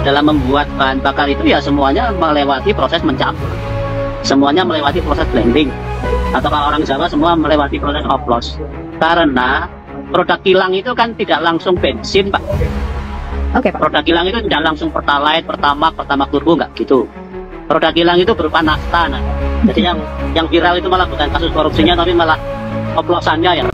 dalam membuat bahan bakar itu ya semuanya melewati proses mencampur, semuanya melewati proses blending, atau kalau orang Jawa semua melewati proses oplos. Karena produk kilang itu kan tidak langsung bensin, Pak. Oke, Pak. Produk kilang itu tidak langsung pertalite, pertamax turbo, nggak gitu. Produk kilang itu berupa nafta. Nah. Jadi yang viral itu malah bukan kasus korupsinya, tapi malah oplosannya ya.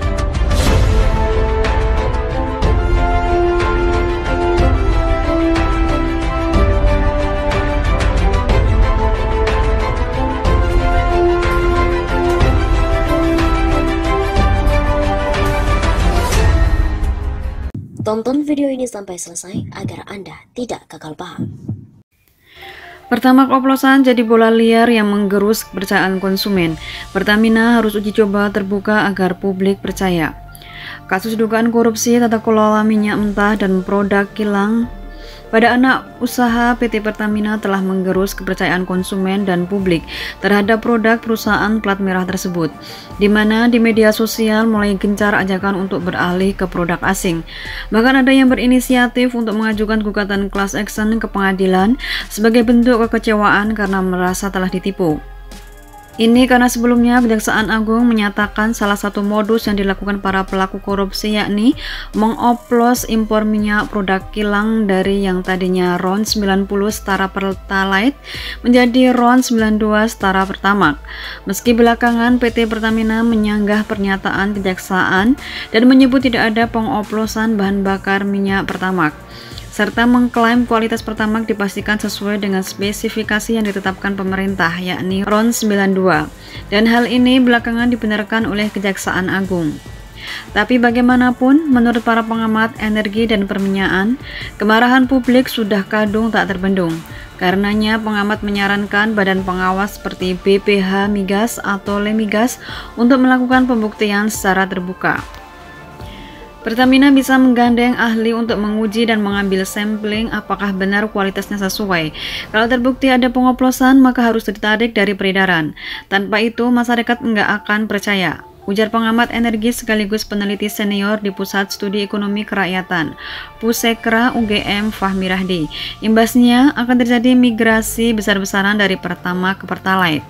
Tonton video ini sampai selesai agar Anda tidak gagal paham. Pertamax oplosan jadi bola liar yang menggerus kepercayaan konsumen. Pertamina harus uji coba terbuka agar publik percaya. Kasus dugaan korupsi tata kelola minyak mentah dan produk kilang pada anak usaha PT Pertamina telah menggerus kepercayaan konsumen dan publik terhadap produk perusahaan plat merah tersebut, di mana di media sosial mulai gencar ajakan untuk beralih ke produk asing. Bahkan ada yang berinisiatif untuk mengajukan gugatan class action ke pengadilan sebagai bentuk kekecewaan karena merasa telah ditipu. Ini karena sebelumnya Kejaksaan Agung menyatakan salah satu modus yang dilakukan para pelaku korupsi yakni mengoplos impor minyak produk kilang dari yang tadinya RON 90 setara Pertalite menjadi RON 92 setara Pertamax. Meski belakangan PT Pertamina menyanggah pernyataan Kejaksaan dan menyebut tidak ada pengoplosan bahan bakar minyak Pertamax, serta mengklaim kualitas Pertamax dipastikan sesuai dengan spesifikasi yang ditetapkan pemerintah, yakni RON 92, dan hal ini belakangan dibenarkan oleh Kejaksaan Agung. Tapi bagaimanapun, menurut para pengamat energi dan perminyakan, kemarahan publik sudah kadung tak terbendung. Karenanya, pengamat menyarankan badan pengawas seperti BPH Migas atau Lemigas untuk melakukan pembuktian secara terbuka. Pertamina bisa menggandeng ahli untuk menguji dan mengambil sampling apakah benar kualitasnya sesuai. Kalau terbukti ada pengoplosan, maka harus ditarik dari peredaran. Tanpa itu, masyarakat enggak akan percaya, ujar pengamat energi sekaligus peneliti senior di Pusat Studi Ekonomi Kerakyatan, Pusekra UGM Fahmi Rahdi. Imbasnya akan terjadi migrasi besar-besaran dari Pertamax ke Pertalite.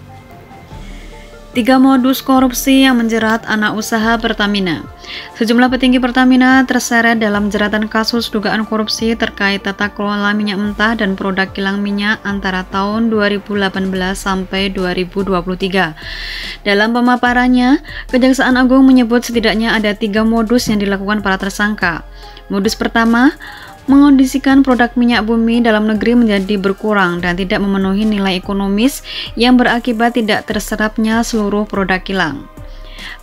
3 modus korupsi yang menjerat anak usaha Pertamina. Sejumlah petinggi Pertamina terseret dalam jeratan kasus dugaan korupsi terkait tata kelola minyak mentah dan produk kilang minyak antara tahun 2018 sampai 2023. Dalam pemaparannya, Kejaksaan Agung menyebut setidaknya ada 3 modus yang dilakukan para tersangka. Modus pertama, mengondisikan produk minyak bumi dalam negeri menjadi berkurang dan tidak memenuhi nilai ekonomis yang berakibat tidak terserapnya seluruh produk kilang.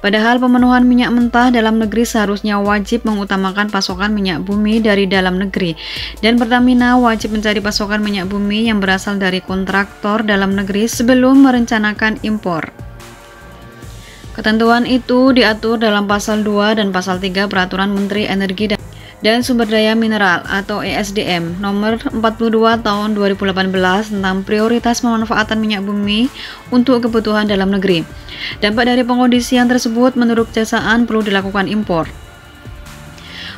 Padahal pemenuhan minyak mentah dalam negeri seharusnya wajib mengutamakan pasokan minyak bumi dari dalam negeri, dan Pertamina wajib mencari pasokan minyak bumi yang berasal dari kontraktor dalam negeri sebelum merencanakan impor. Ketentuan itu diatur dalam Pasal 2 dan Pasal 3 Peraturan Menteri Energi dan Sumber Daya Mineral atau ESDM nomor 42 tahun 2018 tentang prioritas pemanfaatan minyak bumi untuk kebutuhan dalam negeri. Dampak dari pengondisian tersebut menurut Kejaksaan perlu dilakukan impor.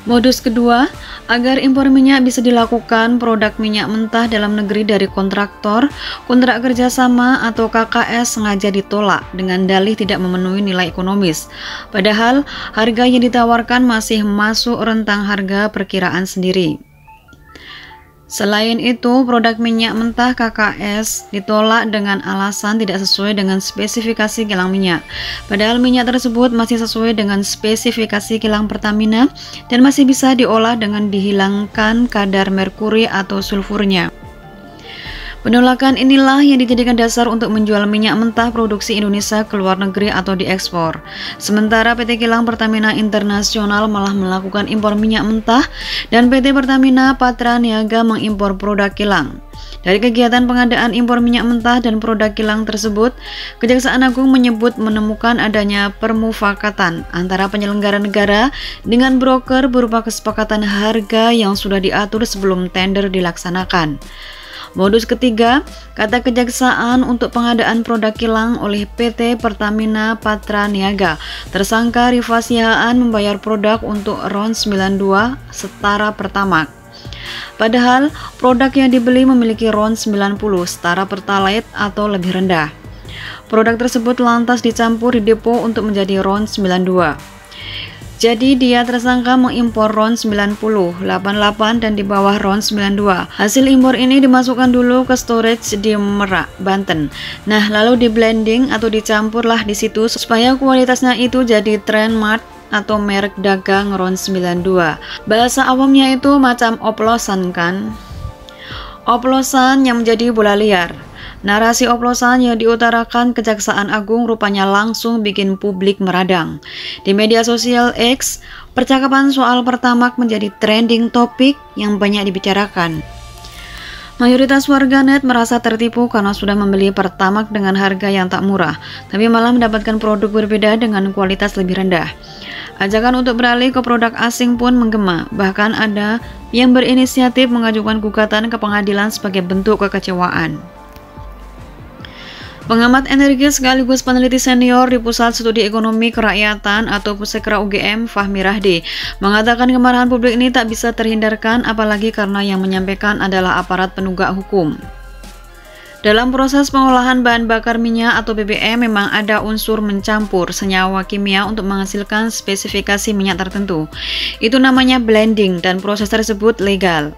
Modus kedua, agar impor minyak bisa dilakukan, produk minyak mentah dalam negeri dari kontraktor, kontrak kerjasama atau KKS sengaja ditolak dengan dalih tidak memenuhi nilai ekonomis. Padahal harga yang ditawarkan masih masuk rentang harga perkiraan sendiri. Selain itu, produk minyak mentah KKS ditolak dengan alasan tidak sesuai dengan spesifikasi kilang minyak. Padahal minyak tersebut masih sesuai dengan spesifikasi kilang Pertamina dan masih bisa diolah dengan dihilangkan kadar merkuri atau sulfurnya. Penolakan inilah yang dijadikan dasar untuk menjual minyak mentah produksi Indonesia ke luar negeri atau diekspor. Sementara PT Kilang Pertamina Internasional malah melakukan impor minyak mentah dan PT Pertamina Patra Niaga mengimpor produk kilang. Dari kegiatan pengadaan impor minyak mentah dan produk kilang tersebut, Kejaksaan Agung menyebut menemukan adanya permufakatan antara penyelenggara negara dengan broker berupa kesepakatan harga yang sudah diatur sebelum tender dilaksanakan. Modus ketiga, kata Kejaksaan untuk pengadaan produk kilang oleh PT Pertamina Patra Niaga, tersangka Rifa Sihaan membayar produk untuk RON 92 setara Pertamax. Padahal produk yang dibeli memiliki RON 90 setara Pertalite atau lebih rendah. Produk tersebut lantas dicampur di depo untuk menjadi RON 92. Jadi dia tersangka mengimpor RON 90, 88 dan di bawah RON 92. Hasil impor ini dimasukkan dulu ke storage di Merak, Banten. Nah, lalu di blending atau dicampurlah di situ supaya kualitasnya itu jadi trademark atau merek dagang RON 92. Bahasa awamnya itu macam oplosan kan? Oplosan yang menjadi bola liar. Narasi oplosan yang diutarakan Kejaksaan Agung rupanya langsung bikin publik meradang. Di media sosial X, percakapan soal Pertamax menjadi trending topik yang banyak dibicarakan. Mayoritas warganet merasa tertipu karena sudah membeli Pertamax dengan harga yang tak murah, tapi malah mendapatkan produk berbeda dengan kualitas lebih rendah. Ajakan untuk beralih ke produk asing pun menggema, bahkan ada yang berinisiatif mengajukan gugatan ke pengadilan sebagai bentuk kekecewaan. Pengamat energi sekaligus peneliti senior di Pusat Studi Ekonomi Kerakyatan atau Pusekra UGM, Fahmi Rahdi, mengatakan kemarahan publik ini tak bisa terhindarkan apalagi karena yang menyampaikan adalah aparat penegak hukum. Dalam proses pengolahan bahan bakar minyak atau BBM memang ada unsur mencampur senyawa kimia untuk menghasilkan spesifikasi minyak tertentu. Itu namanya blending dan proses tersebut legal.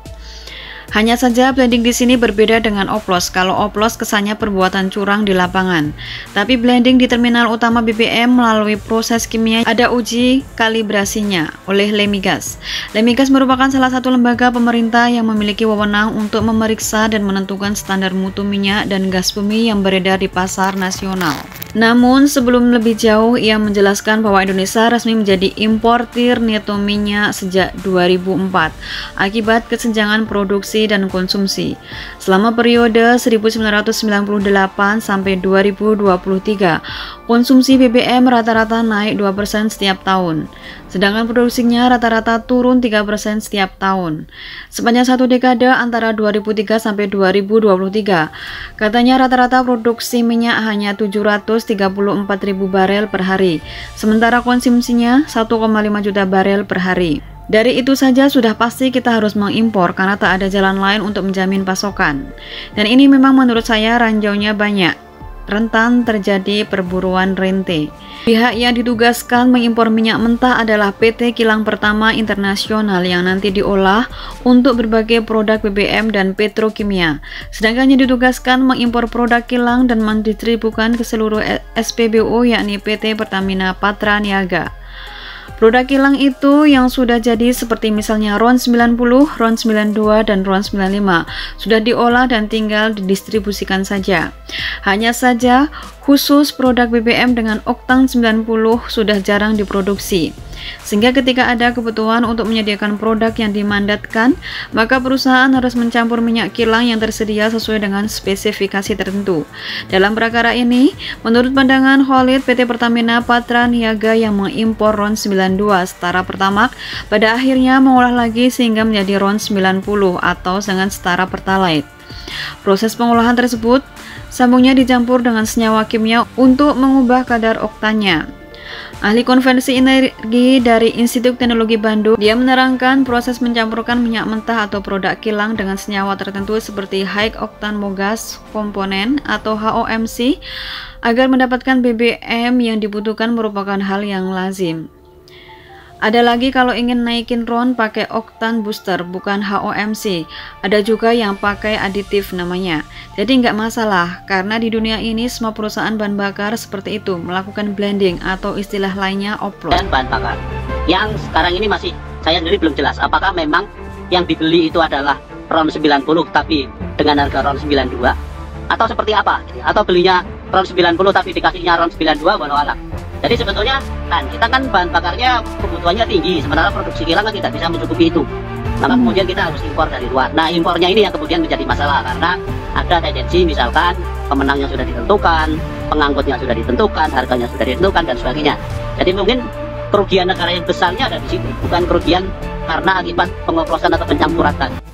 Hanya saja blending di sini berbeda dengan oplos. Kalau oplos kesannya perbuatan curang di lapangan. Tapi blending di terminal utama BBM melalui proses kimia ada uji kalibrasinya oleh Lemigas. Lemigas merupakan salah satu lembaga pemerintah yang memiliki wewenang untuk memeriksa dan menentukan standar mutu minyak dan gas bumi yang beredar di pasar nasional. Namun sebelum lebih jauh, ia menjelaskan bahwa Indonesia resmi menjadi importir neto minyak sejak 2004 akibat kesenjangan produksi dan konsumsi. Selama periode 1998 sampai 2023, konsumsi BBM rata-rata naik 2% setiap tahun, sedangkan produksinya rata-rata turun 3% setiap tahun. Sepanjang satu dekade antara 2003 sampai 2023, katanya rata-rata produksi minyak hanya 734.000 barel per hari, sementara konsumsinya 1,5 juta barel per hari. Dari itu saja sudah pasti kita harus mengimpor karena tak ada jalan lain untuk menjamin pasokan. Dan ini memang menurut saya ranjaunya banyak, rentan terjadi perburuan rente. Pihak yang ditugaskan mengimpor minyak mentah adalah PT Kilang Pertama Internasional yang nanti diolah untuk berbagai produk BBM dan petrokimia. Sedangkan yang ditugaskan mengimpor produk kilang dan mendistribusikan ke seluruh SPBU yakni PT Pertamina Patra Niaga. Produk kilang itu yang sudah jadi seperti misalnya RON 90, RON 92, dan RON 95 sudah diolah dan tinggal didistribusikan saja. Hanya saja khusus produk BBM dengan oktan 90 sudah jarang diproduksi. Sehingga ketika ada kebutuhan untuk menyediakan produk yang dimandatkan, maka perusahaan harus mencampur minyak kilang yang tersedia sesuai dengan spesifikasi tertentu. Dalam perkara ini, menurut pandangan Khalid, PT Pertamina Patra Niaga yang mengimpor RON 92 setara Pertamax pada akhirnya mengolah lagi sehingga menjadi RON 90 atau dengan setara Pertalite. Proses pengolahan tersebut sambungnya dicampur dengan senyawa kimia untuk mengubah kadar oktannya. Ahli konversi energi dari Institut Teknologi Bandung, dia menerangkan proses mencampurkan minyak mentah atau produk kilang dengan senyawa tertentu seperti high octane mogas komponen atau HOMC agar mendapatkan BBM yang dibutuhkan merupakan hal yang lazim. Ada lagi kalau ingin naikin RON pakai oktan booster bukan HOMC. Ada juga yang pakai aditif namanya. Jadi nggak masalah karena di dunia ini semua perusahaan bahan bakar seperti itu melakukan blending atau istilah lainnya oplos. Dan bahan bakar yang sekarang ini masih saya sendiri belum jelas apakah memang yang dibeli itu adalah RON 90 tapi dengan harga RON 92 atau seperti apa? Atau belinya RON 90 tapi dikasihnya RON 92 walau alam. Jadi sebetulnya kan kita kan bahan bakarnya kebutuhannya tinggi, sementara produksi kilang kan tidak bisa mencukupi itu. Maka kemudian kita harus impor dari luar. Nah impornya ini yang kemudian menjadi masalah karena ada tendensi misalkan pemenangnya sudah ditentukan, pengangkutnya sudah ditentukan, harganya sudah ditentukan dan sebagainya. Jadi mungkin kerugian negara yang besarnya ada di situ, bukan kerugian karena akibat pengoplosan atau pencampuran tadi.